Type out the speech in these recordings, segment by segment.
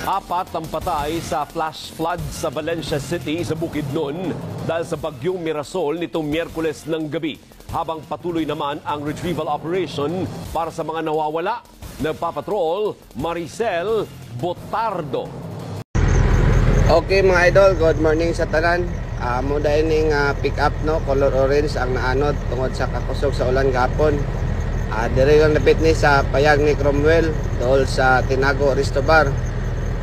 Apat ang patay sa flash flood sa Valencia City sa Bukidnon dahil sa bagyong Mirasol nitong Miyerkules ng gabi. Habang patuloy naman ang retrieval operation para sa mga nawawala. Nagpapatrol, Maricel Botardo. Okay mga idol, good morning sa tanan. Muda ining pick up no, color orange ang naanod tungod sa kakusog sa ulan gapon. Diri lang napit ni sa payag ni Cromwell dool sa Tinago Ristobar.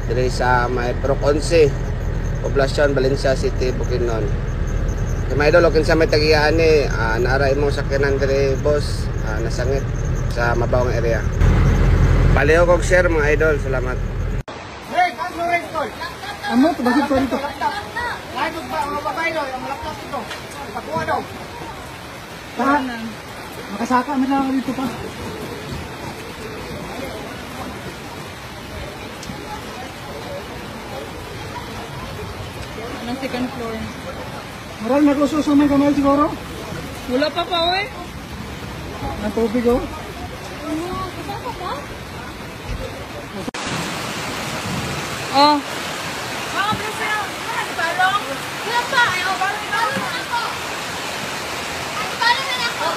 Diri sa may Proc 11, Poblacion, Valencia City, Bukidnon. Kaya mga idol, kung sa may tagiyaan ni, naaray mong sakyanan diri boss, nasangit sa mabawang area. Paliho kong share mga idol, salamat. Amo, bakit ko dito? Lahat ba mga babae daw, ang laptop ito. Pakuha daw. Makasaka mo lang dito pa. Anong second floor? Maral nagluso sa may kamay siguro? Wala pa pa, oy. Ang tubig oh. Oh. Mga Brazil, nagbalong. Wala pa, ayaw balong na ako. Ay, balong na ako.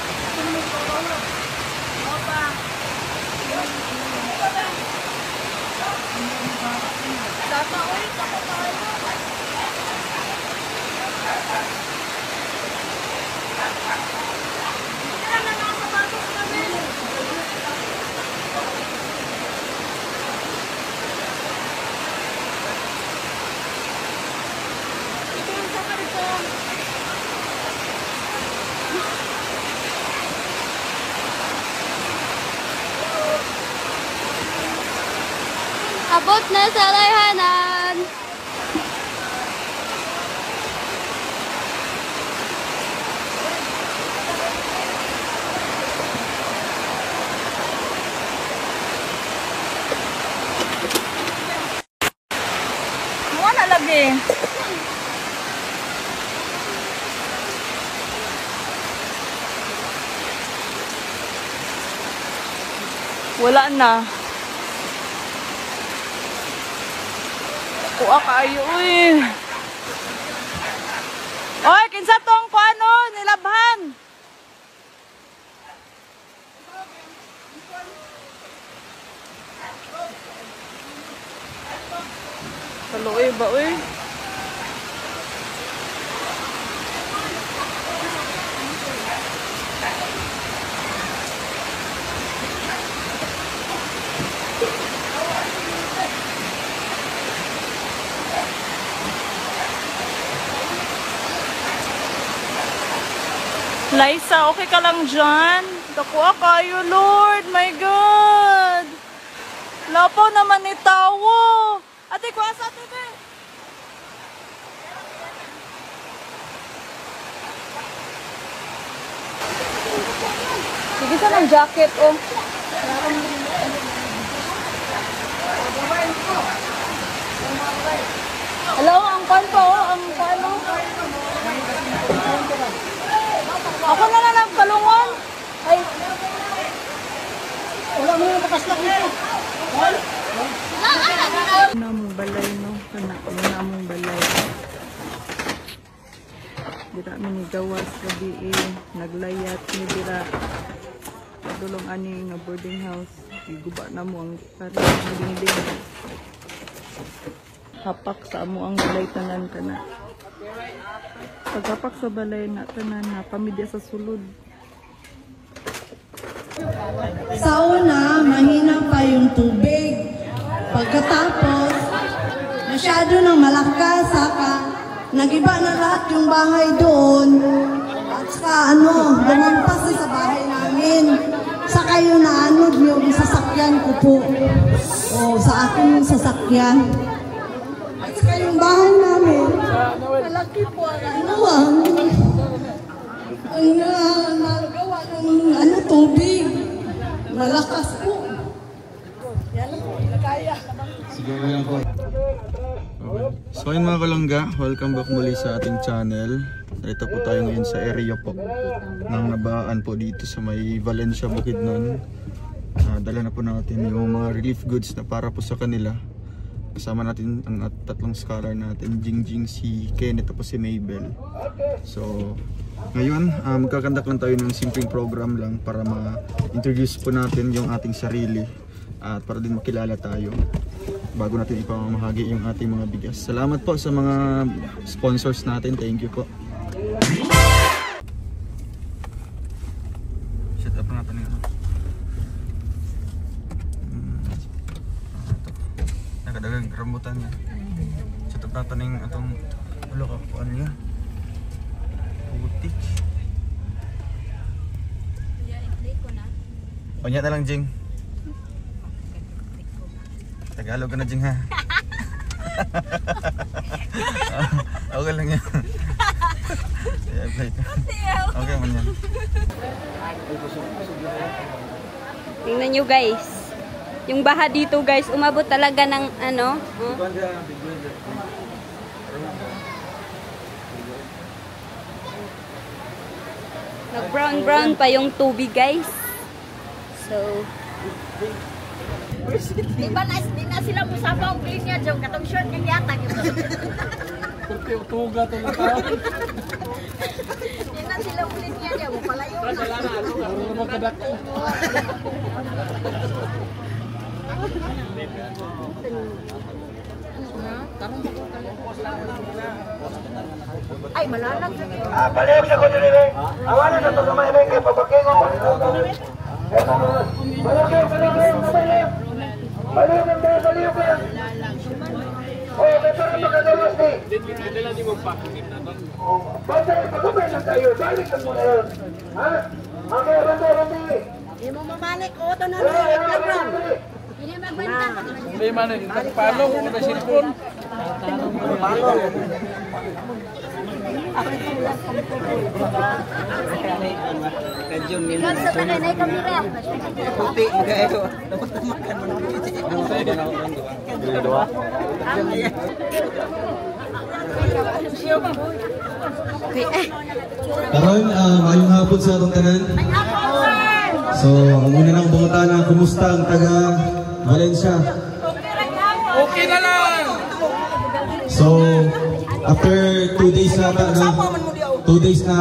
Opa. Tama, oy. Tama tayo. Abot na sa layhanan. Wala lagi. Wala na. Kuha kayo, uy. Oy, kinsa tong kuano, nilabhan. Kaluoy ba, uy? Liza, okay ka lang dyan? Dakuha kayo, Lord. My God. Lapaw naman ni Tawo. Ate, kuha sa ate, be. Sige sa ng jacket, oh. Hello, ang pan po, ang pano. Ako na lang palungon. Ay. Wala mo yung makaslak dito. Namong balay, no? Namong balay. Dira mi gawas gabi naglayat ni dira. Padulong ani nga boarding house. Iguba na mo ang dingding. Hapak sa amo ang balay tanan kana. Pagkapak sa balay na tanan na pamilya sa sulod. Sa una, mahina pa yung tubig. Pagkatapos, masyado nang malakas, saka nagiba na lahat yung bahay doon. At saka lumampas sa bahay namin. Saka yung naanod yung sasakyan ko po. O, sa aking sasakyan. At saka yung bahay namin, malaki po ang nagawa ng tubig. Malakas po. Yan lang po, nakaya. Siguro yan po. Okay. So ayun mga kalangga, welcome back muli sa ating channel. Ito po tayo ngayon sa area po ng nabaan po dito sa may Valencia, Bukidnon. Dala na po natin yung mga relief goods na para po sa kanila. kasama natin ang tatlong scholar natin, Jingjing, si Kenneth, tapos si Mabel. So ngayon, magkakandak lang tayo ng simpleng program lang para ma-introduce po natin yung ating sarili at para din makilala tayo bago natin ipamamahagi yung ating mga bigas. Salamat po sa mga sponsors natin. Thank you po. Set up natin yun. Nakadagang rambutan niya. Set up natin yung itong ulo kapuan niya. Putik. O niya na lang, Jing. Tagalog ka na, Jing, ha? Okay lang yan. Okay man yan. Tingnan nyo guys. Yung baha dito guys, umabot talaga ng ano. Nag-brown pa yung tubig guys. So Di ba na sila musabang clean niya dyan, katong short ng yatag yun. Tuga to na tao. Di na sila clean niya dyan, palayo na. Ano magkadako? Ay, malalag. Palihog sa ko dili. Awalan sa to sa may kay pabakingo. Palihog ang palihog ka. Oh, pero makagawas ni. Dili di mo pakit na to. Basta pagubay na tayo, balik ka muna yun. Ha? Okay, randi. Di mo mamalik, o, ito na lang. Hindi magbenta. May manik, nagpalong, may silpon. Ikaw sa tanay na kamera. Puti, kayo. Dapat makan mo ng puti. Karon, maayong hapon sa atong tanan. So, ang una nang bungutana, kumusta ang taga Valencia? Okay na lang! So, after 2 days na 2 days na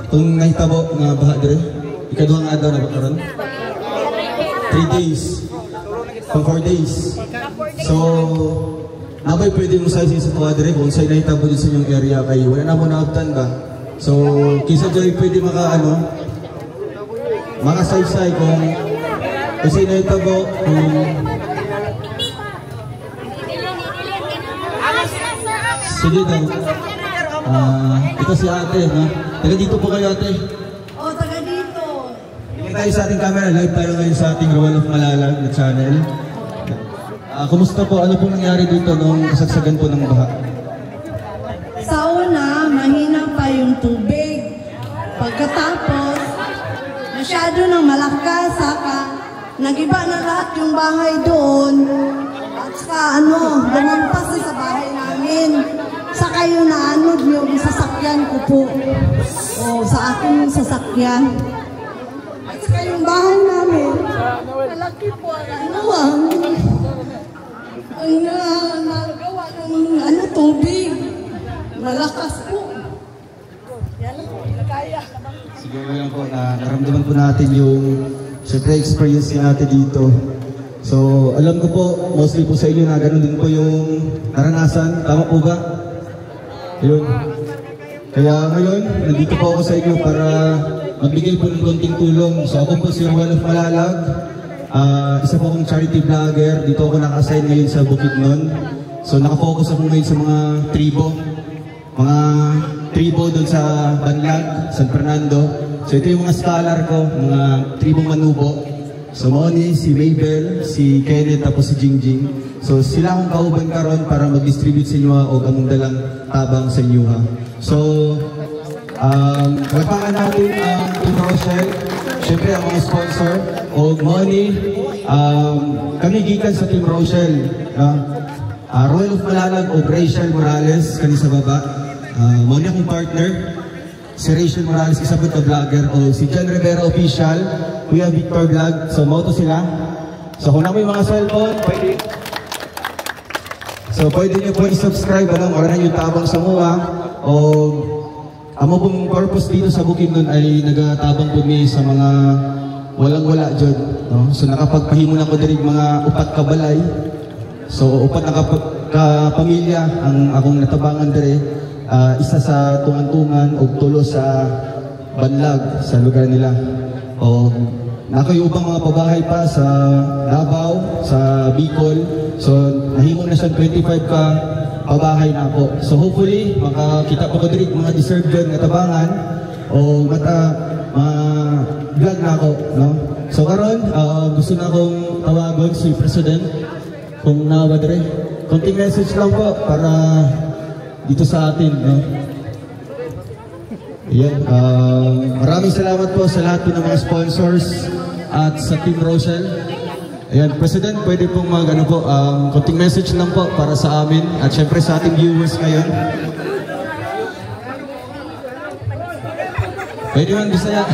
itong nahitabo na baha dire. Ikaduhang adlaw na ba karon? 3 days. Pang 4 days. So, nabay pwede mo sa isa sa dire kung sa'y nahitabo din sa inyong area kayo. Wala na mo naabtan ba? So, kisa dyan pwede makasaysay kung sa'y nahitabo kung sige daw. Ito si ate, no? Taga dito po kayo, ate. O, taga dito. Tingin tayo sa ating camera. Live tayo ngayon sa ating Rowan of Malalag na channel. Kumusta po? Ano po nangyari dito nung kasagsagan po ng baha? Sa una, mahina pa yung tubig. Pagkatapos, masyado ng malakas, saka nagiba na lahat yung bahay doon. At saka lumampas sa bahay namin. Saka yung naanod yung sasakyan ko po. O, sa aking sasakyan. At saka yung bahay namin. Malaki po ang nagawa ng tubig. Malakas po. Yan po, kaya. Siguro lang po na naramdaman po natin yung syempre experience natin dito. So, alam ko po, mostly po sa inyo na ganoon din po yung naranasan. Tama po ba? Yun. Kaya ngayon, nandito po ako sa inyo para magbigay po ng konting tulong. So, ako po si Rowan of Malalag. Isa po akong charity vlogger. Dito ako naka-assign ngayon sa Bukidnon. So, nakafocus ako ngayon sa mga tribo. Mga tribo doon sa Banlag, San Fernando. So, ito yung mga scholar ko, mga tribong Manubo. So, Moni, si Mabel, si Kenneth, tapos si Jingjing. So, sila akong kauban karon para mag-distribute sa inyo o among dalang tabang sa inyo ha. So, kalapangan natin ang Team Rochelle. Siyempre, ang mga sponsor. O Moni, kami gikan sa Team Rochelle. Royal of Malalag o Rachel Morales, kani sa baba. Moni akong partner. Si Rachel Morales, isabot na vlogger. O si John Rivera Official. Kuya Victor Vlog. So, moto sila. So, kung na mo yung mga cellphone, pwede. So pwede nyo po i-subscribe, oras yung tabang sa mua. O amo pong purpose dito sa Bukidnon ay nagatabang po mi sa mga walang-wala dyan. No? So nakapagpahimo na ko diri mga upat ka balay. So upat na pamilya ang akong natabangan diri. Isa sa tungan-tungan o tulo sa Banlag sa lugar nila. O nakoy ubang mga pabahay pa sa Davao, sa Bicol. So nahimo na siya 25 ka pabahay na ako. So hopefully makakita pa ko diri mga deserved nga tabangan o vlog na ako, no? So karon gusto na akong tawagon si President kung nawa diri. Konting message lang po para dito sa atin, no? Ayan, maraming salamat po sa lahat po ng mga sponsors at sa Team Rochelle. Ayan, President, pwede pong konting message lang po para sa amin at syempre sa ating viewers ngayon. Pwede man Bisaya.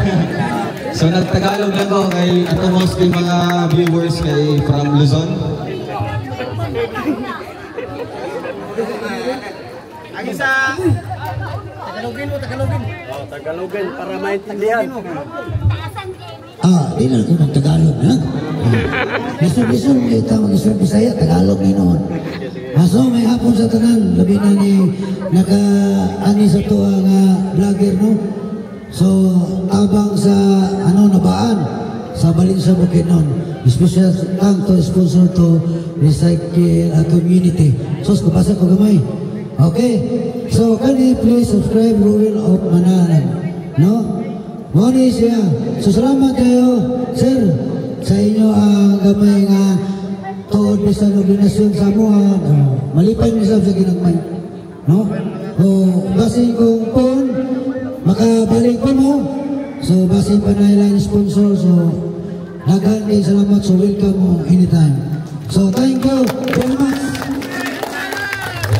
So nagtagalog lang ko kay ato mostly mga viewers kay from Luzon. Ang isa Tagalogin mo, Tagalogin. Oh, Tagalogin para maintindihan. Di na ako ng Tagalog na. Gusto kita mag-isip Bisaya, Tagalog ni noon. So may hapon sa tanan, labi na ni naka-ani sa tuwa nga vlogger, no? So tabang sa nabaan sa balin sa Bukidnon. Special thank to sponsor to Recycle Community. So kapasa ko gamay. Okay. So can you please subscribe Ruin of Mananan, no? Moni siya. So salamat kayo, sir, sa inyo ang gamay nga tuod sa organisasyon sa mga malipay ni sa ginagmay, no? O basin kong pon makabalik pa mo. So basin pa na ilang sponsor. So dagan kayo salamat. So welcome mo anytime. So thank you very much.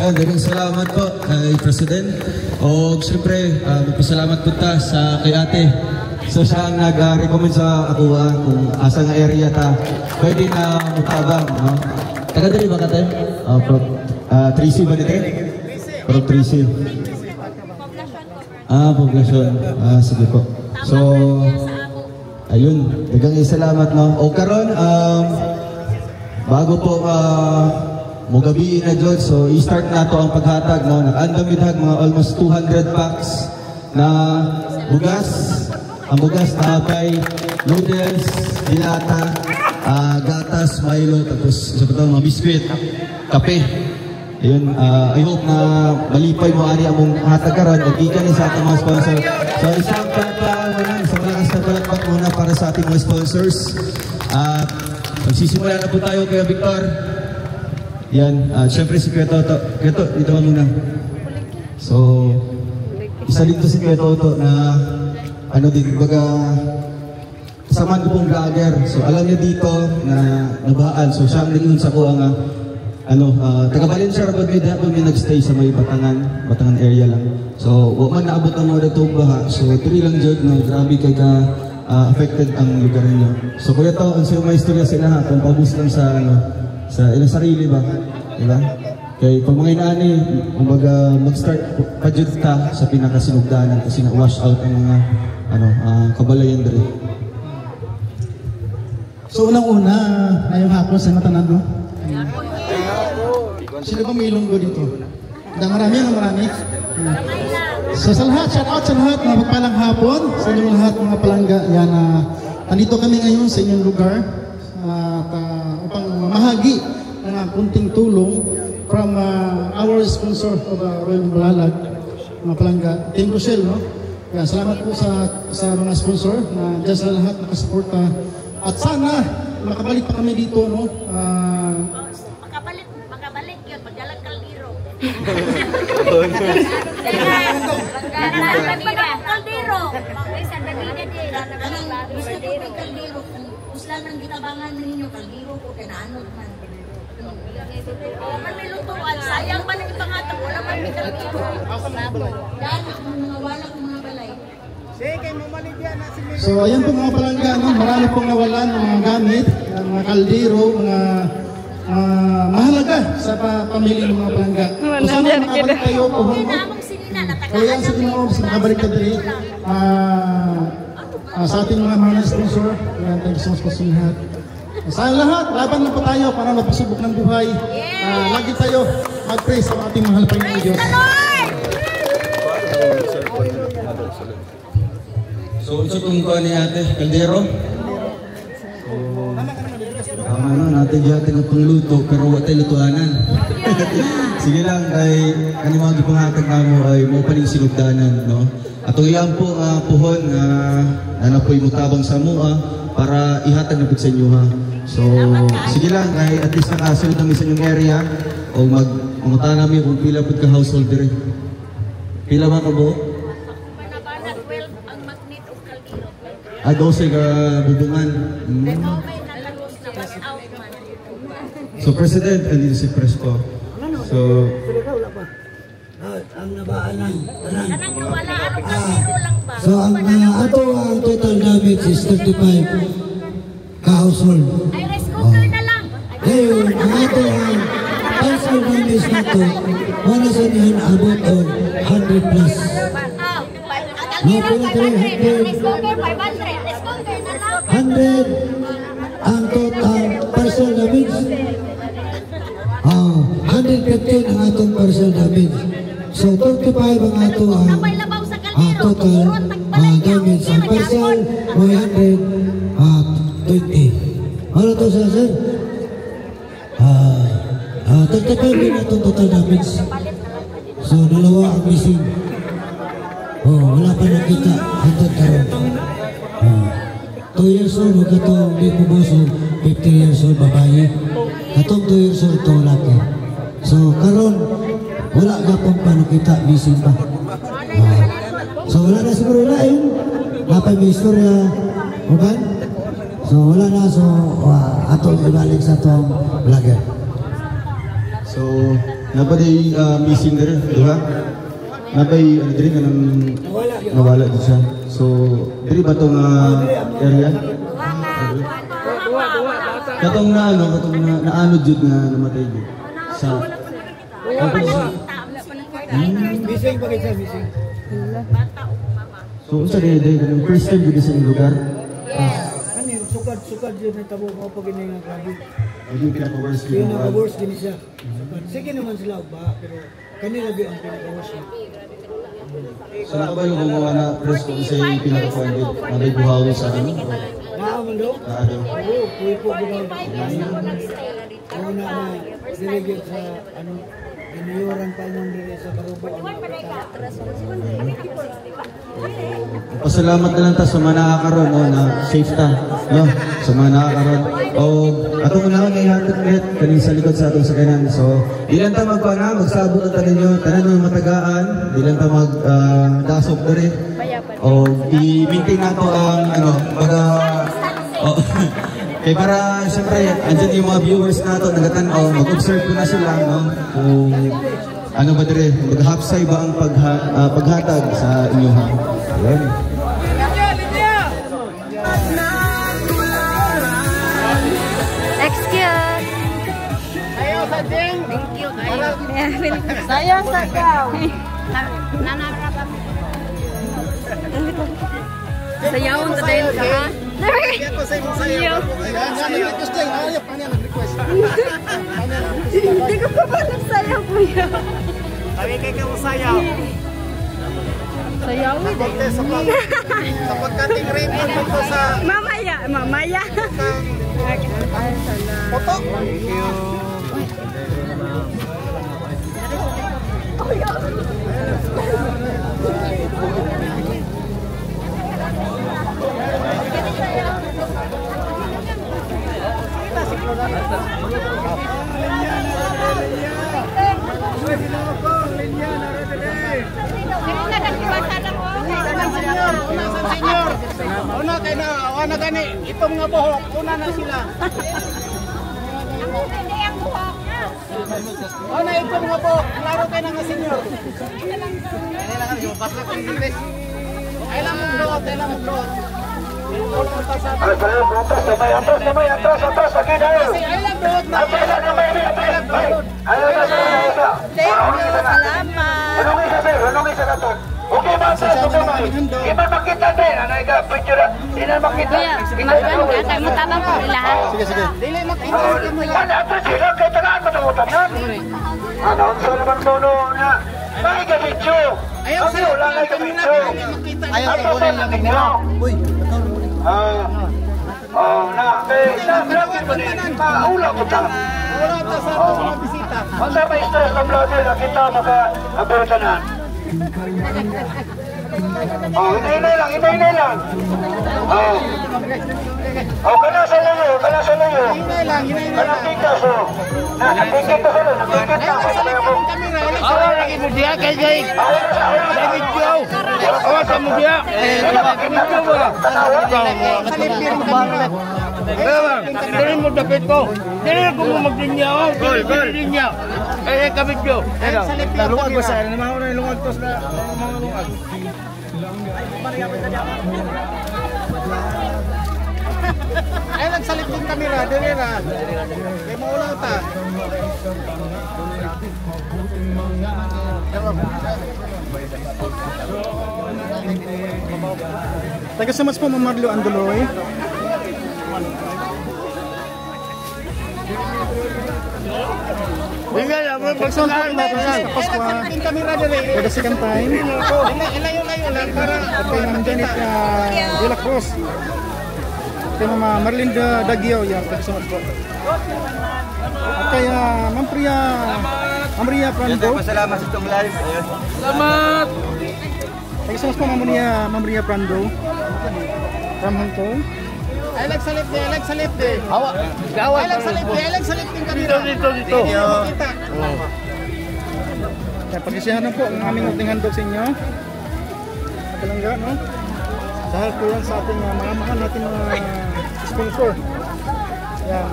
Maraming salamat po kay President. O siyempre, magpasalamat po ta sa kay ate. So siya ang nag-recommend sa ako kung asa nga area ta pwede na mutabang. No? Taga dali ba ka tayo? From 3C ba dito? From 3C. Poblasyon. Sige po. So, ayun. Dagang salamat, no? O karon, bago po mugabi na dyan, so i-start na to ang paghatag, no? Nag-andamidhag mga almost 200 packs na bugas. Ang bugas na kay noodles, dilata, gatas, Milo, tapos mga biskwit, kape. Ayun, I hope na malipay mo ani among hatag karon o gikan sa ating mga sponsor. So isang malakas na palakpak muna para sa ating mga sponsors. Magsisimula na po tayo kay Victor. Yan, syempre si Kuya Toto. Kuya Toto, dito ka muna. So, isa dito si Kuya Toto na baga kasama ko pong vlogger. So alam niya dito na nabaan. So siya ang naging sa ko ang taga-Balin siya rabad may nagstay sa may Batangan area lang. So wag man naabot ang mga datong baha. So tuloy lang dyan na grabe kay ka affected ang lugar niyo. So kuya to, ang siya may istorya sila ha, kung pabus lang sa sa ilang sarili ba? Diba? Kaya pag mga inaani, mag-start pa-jud ta sa pinakasinugdanan kasi na-wash out ang mga kabalayan dali. So unang-una, ngayong hapon sa matanan, no? Sino ba may ilonggo dito? Marami. So sa lahat, shout out sa lahat, mga pagpalang hapon, sa inyong lahat mga palangga. Yan, nandito kami ngayon sa inyong lugar upang mamahagi ng kunting tulong from our sponsor of Royal Balalag, mga palangga, Team Rochelle, no? Yan, salamat po sa mga sponsor na dyan sa lahat nakasuporta. At sana makabalik pa kami dito, no? Makabalik yun, pagdalag kaldero. Kaldero. Gusto ko may kaldero. Uslan ang gitabangan ninyo, kaldero ko, kinaanod man. Man may lutuan, sayang man ang ipangatag, wala man may kaldero. Yan, mga wala kong mga balay. So ayan po mga palangga, no? Marami pong nawalan ng mga gamit, mga kaldero, mga mahalaga sa pamilya ng mga palangga. Kung sana makabalik kayo, puhon mo. Kaya sa Ginoo, sa makabalik ka diri, sa ating mga mahal sponsor, thank you so much po sa lahat. Sa lahat, laban lang po tayo para mapasubok ng buhay. Lagi tayo mag-praise sa ating mahal Panginoon Diyos. So, ito kung kuha ni Ate Caldero. Ano, natin dyan ng pangluto, pero wala tayo lutuanan. Sige lang, kay kanimang ipangatag na mo ay mo pa rin sinugdanan, no? At ilang po puhon na po imutabang sa mua para ihatag na po sa inyo, ha? So, sige lang, kay at least nakasunod namin sa inyong area o mag-umuta namin kung pila po ka household dire. Pila ba ka buo? 12 ka bubungan. So, President, andito si Prespo. So, ang nabaanan. So, ang ato ang total damage is 35 ka-household. Ay, rice cooker na lang. Ngayon, ang ato ang household damage na to, wala sa niyan abot on 100 plus. No, pala 300. Rice cooker, 500. Rice cooker na lang. 100 ang total partial damage. 115 ang atong partial damage. So 35 ang ato ang total damage. Ang partial 120. Ano to sir? 35 din atong total damage. So dalawa ang missing. Wala pa nakita hanggang karon. 2 years old, katong di po boso, 50 years old babae. Katong 2 years old to laki. So karon wala gapon pa nakita, missing pa. So wala na siguro na yun. Napay may istorya, uban. So wala na, so atong ibalik sa atong vlogger. So, napaday missing na rin, di ba? Napay, ano din, nawala din siya. So, diri ba itong area? Katong na, ano, katong naanod yun na namatay yun. Sa, Missing pa kayo, missing. so, sa day, first time dito sa lugar? Sukad yun na tabo mo pag hindi nga grabe. Yung pinaka-worst Yung naka-worst din siya. Sige naman sila ba, pero kanila ba ang pinaka-worst niya. So, naka ba yung gumawa na press kung isa yung pinaka-funded? May buhawi sa ano? Naaman daw? Naano? Oo, puwi po ginawa. Ano na delegate sa ano, iniyoran pa yung dire sa Barubo. Pasalamat na lang ta sa mga nakakaroon, no, na safe ta, no, sa mga nakakaroon. O, atong unahan ay hatid ulit, kanin sa likod sa atong sakanan. So, ilan ta magsabot ang tanan nyo, tanan ng matagaan, ilan ta dasok na rin. O, i-maintain nato ang, ano, kaya para, siyempre, andyan yung mga viewers nato, nagatanaw, mag-observe ko na sila, no, kung ano ba dire, maghapsay ba ang paghatag sa inyo, ha? Ayan. Excuse. Ayaw sa ding. Thank you. Sayang sa kaw. Nanarap. Sayawon sa din ka, ha? Hindi ko pa ba nagsayaw, kuya? Sabi kayo ka masayaw. Sayaw, hindi. Sa pagkating rin ito sa... Mamaya, mamaya. Foto. Thank you. Una kay na gani itong nga buhok, una na sila. Hindi ang buhok. Una itong nga buhok, klaro kay na nga senyor. Basta ko English. Kailan mo doon, kailan mo doon. Okay, iba makita din. Ano ika, picture. Di na makita. Kaya matabang po nila ha. Sige, sige. Dili makita. Ano ito sila? Kaya tagaan mo ng utan yan. Ano, ang sa naman tono na. May gabityo. Ayaw sa lang ay gabityo. Ayaw sa kunin lang ninyo. Uy. Na, vlogger ko din. Maula ko ta. Maula ta sa mga bisita. Basta may stress ng vlogger, nakita maka-abutan. Hinay lang. Kana sa layo. Hinay lang. Kana tikas o. Nakikita sa layo, nakikita. Lagi mo diya kay Jay. David Joe. Awas mo diya. Video ba? Salipir mo ba? Dili mo dapat ko. Dili ko mo magdinya. Dili kaya kabit ko. Luwag ba sa naman na luwag tos na mga luwag. Ay nagsalip din kamera, dili ra. Kay maulaw ta. Taga sa mas po Mamarlo Andoloy. Bigay ako pagsunod natin tapos kamera dili. Taga second time. Ilayo lang para Kay Ma'am Janet De La Cruz. Kay Ma'am Marlene Dagio, yan, taga sa mas po. At kay Ma'am Maria Prando. Salamat sa itong live. salamat. Taga sa mas po Ma'am Maria Prando. From Hong Kong. Ay nagsalip di. Hawa. Ay nagsalip din kamera. Dito. Kita. Kaya pag-isihan na po ang aming uting handog sa inyo. Palangga, no? Dahil po yan sa ating mga mahal natin mga sponsor. Yan.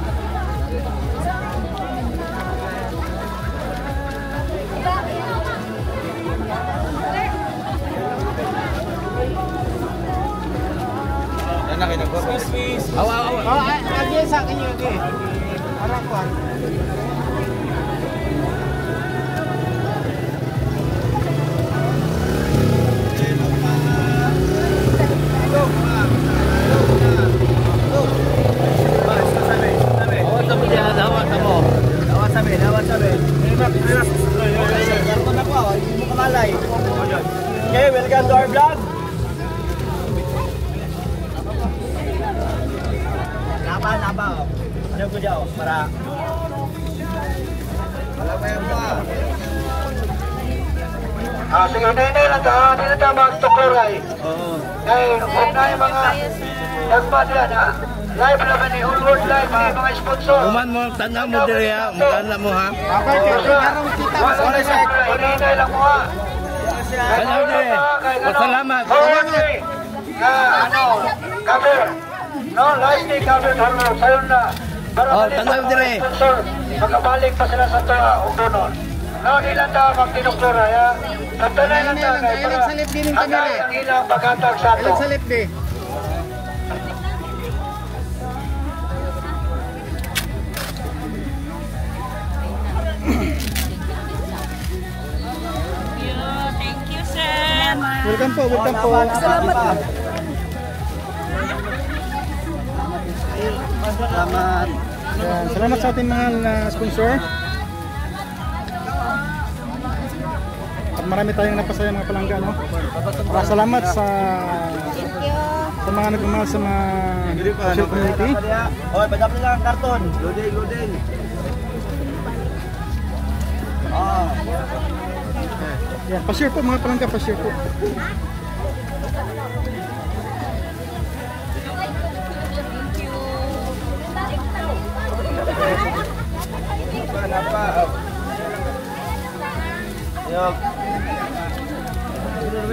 Lagi sa akin yun. Parang kuwan. Okay, welcome to our vlog. Napa. Ano ko dyan? Para... Wala ba yan ba? Sige, hindi lang ta. Hindi na tayo magtukuray. Kaya, huwag na yung mga nagpad yan ha. Live naman ni Whole World Live, mga sponsor. Uman mo, tanda mo diri ha. Magkala mo ha. Okay, karong kita mo sa resek. Hinay lang mo ha. Salamat diri. Salamat. Cover. No, last day cover halo. Sayon na. Tanda diri. Makabalik pa sila sa tuwa o doon. No, ilan daw magtinuktura ya. Tantanan lang tayo. Ilang salip din yung kamera. Ang ilang pagkatag sa ito. Ilang salip din. Thank you, sir. Welcome po. Salamat po. Salamat. Yan. Salamat sa ating mahal na sponsor. At marami tayong napasaya mga palangga, no? Salamat sa mga nagmamahal sa mga social community. Oy, padap lang ang karton. Loading. Yan, pa-share po mga palangga, pa-share po.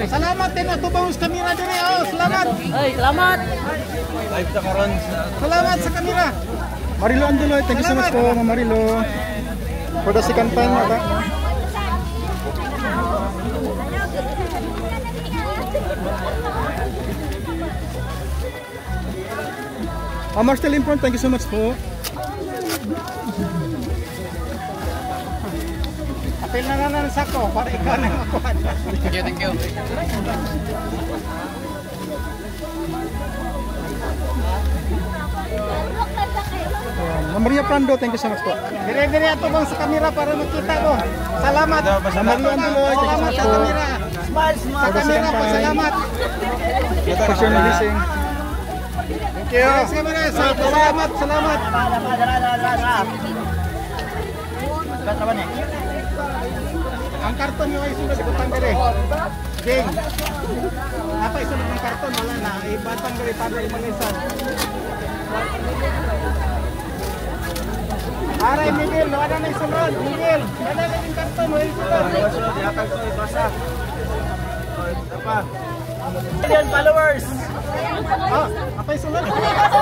Salamat din at tubawis kamera din eh. Salamat. Ay, salamat. Live sa karon. Salamat sa kamera. Marilo Anduloy, thank you so much po, Ma'am Marilo. For the second time, ata. Marcel Import, thank you so much po. Apil na nga sa ko para ikaw na makuha. Thank you. Maria Prando, thank you so much po. Dire-dire ato bang sa kamera para makita ko. Salamat. Maria Anduloy, thank you so much po. Smile sa kamera po, salamat. Professional leasing. Thank you. Salamat. Ang karton yung ay sunod ko tanggali. Jing. Apa isunod ng karton wala na. Ibatang gali para imalisan. Aray Miguel, wala na isunod. Miguel, wala na yung karton wala isunod. Yakal ko ibasa. Apa? Million followers. Apa isunod?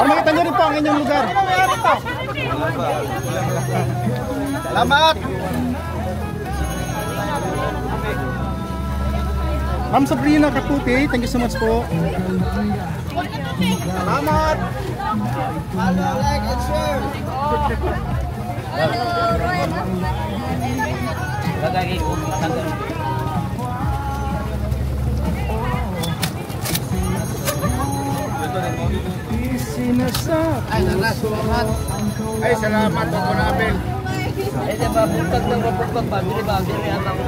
Makita nyo rin po ang inyong lugar. Ano mayroon po? Salamat. Ma'am Sabrina Kaputi, thank you so much po. Salamat. Like and share. Ay, salamat po na Abel. Ay, diba, bukag ng mapukag pa. Bili ba? Bili ang ako.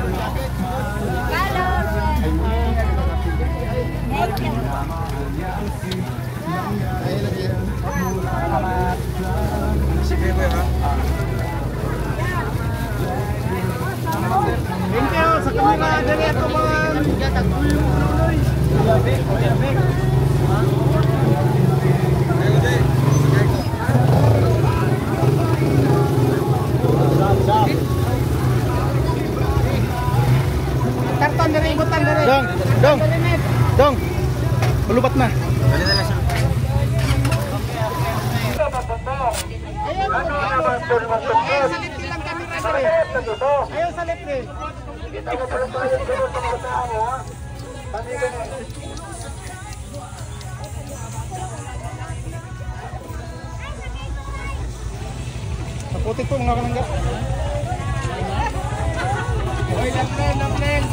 Sige, ha? Thank you sa kamera. Dali ito mga karton dari ikutan dari. Dong. Melubat na. Ayo salip ni. Kaputik po mga kalangga. Oy, lamlen.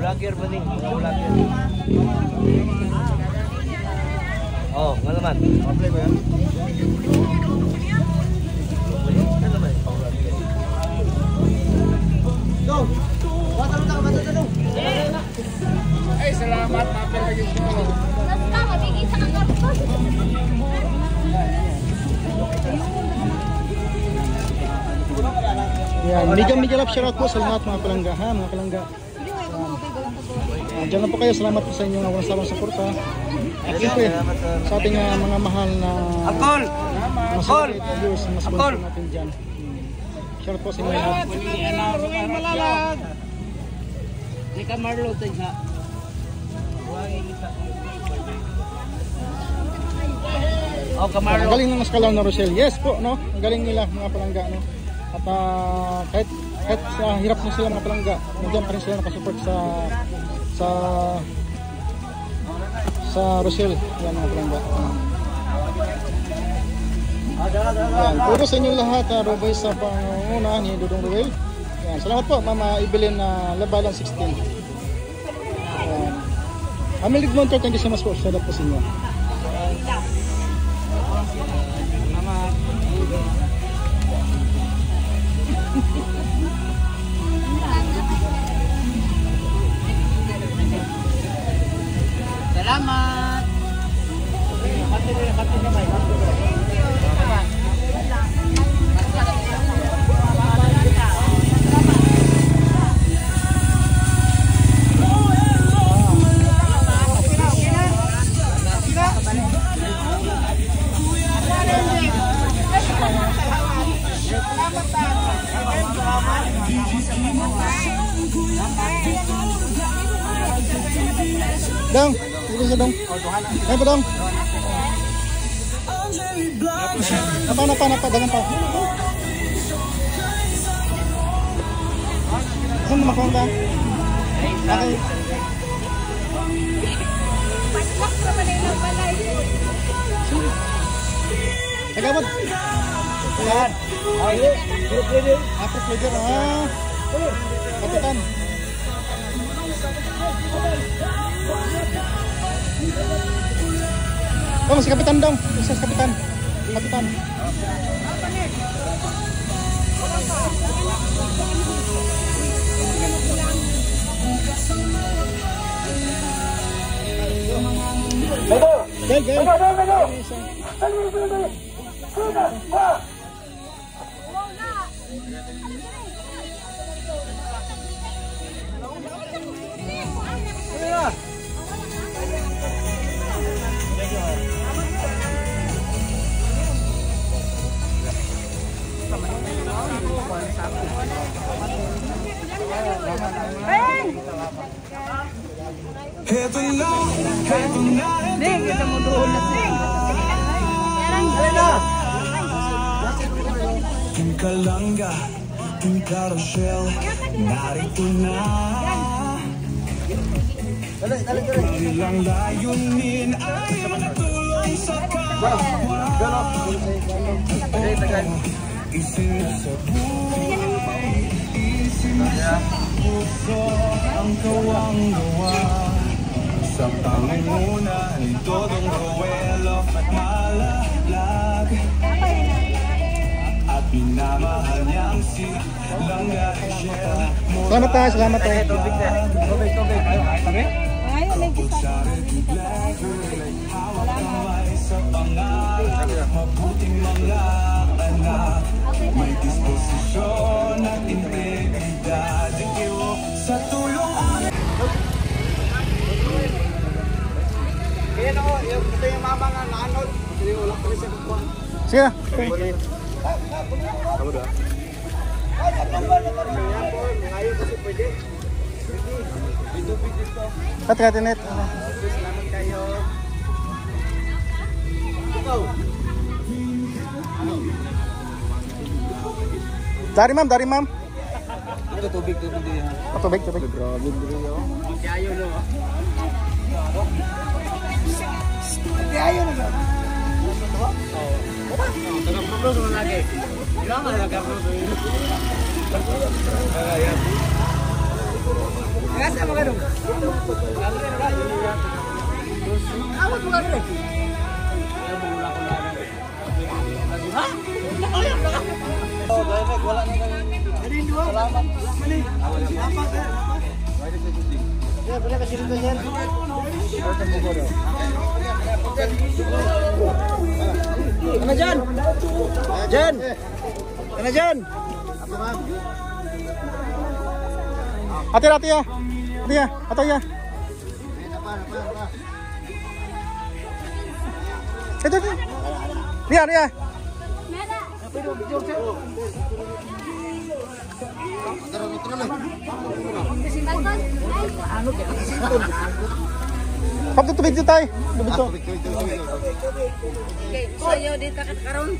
Vlogger ba nih? Vlogger. Oh, ngalaman. Apply ba yan? Go! Bata dulu. Ay, salamat. Mapil lagi ko. Basta mabigay sa karton. Yan, mega love shoutout po sa lahat mga palangga ha, mga palangga. Diyan lang po kayo, salamat po sa inyong walang sawang suporta. At siyempre, sa ating mga mahal na viewers na sponsor natin dyan. Shoutout po sa inyo lahat. Hindi ka Marlo, tigna. Ang galing ng Escalao na Rochelle. Yes po, no? Ang galing nila mga palangga, no? At kahit hirap na sila mga palangga, nandiyan pa rin sila nakasupport sa Rochelle. Yan mga palangga. Yan, puro sa inyong lahat, Robay sa pangunguna ni Dudong Ruel. Yan, salamat po Mama Evelyn na Labalan 16. Amelie Monter, thank you so much po. Salamat po sa inyo. Salamat. Dong, sige sa dong. Ay po dong. Napa, dangan pa. Saan makuha ba? Okay. Tagabot. Yan. Group leader. Group leader. Kapitan. Oh, si kapitan dong. Isa si kapitan. Kapitan. Kalangga, carousel, narito na. Ilang layunin ay matulong sa kapwa. Isinasabuhay, isinasapuso ang kawang-gawa. Sa Panginoon ni Todong Roelo at Malalag. At minamahal niyang si Langga Rachel. Selamat tayo, selamat tayo. Tubig. Ngayon, may kita. Hawak kamay sa pangarap, mabuting mga anak. May disposisyon at integridad. Sa tulong Kaya no, ito yung mama nga naanod. Sige, wala pa rin sa kukuha. Sige. Kamu doa. Hati-hati net. Selamat kayo. Dari mam. Itu tubig dia. Oh, tubig. Grabe bro. Kayo no. Kayo no. Taga-propose lagi. Ilang na taga-propose. Ayan. Asa mo ganun? Awat mo ganun. Ha? Oh, baik, wala na kayo. Jadi dua. Salamat. Mani. Apa? Ya, boleh kasih dulu ya. Mana Jan? Mana Jan? Hati-hati ya. Atau ya. Itu. Lihat. Pag tubig dito tayo. Tubig to. Okay, sayaw dito ka karon.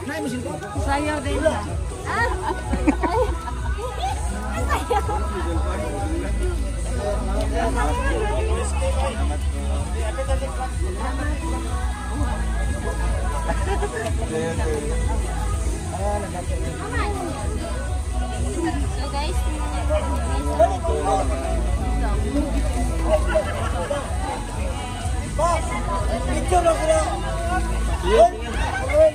Naik mesin ko. Sayaw dito. So guys, Picture dong sila. Siyempre.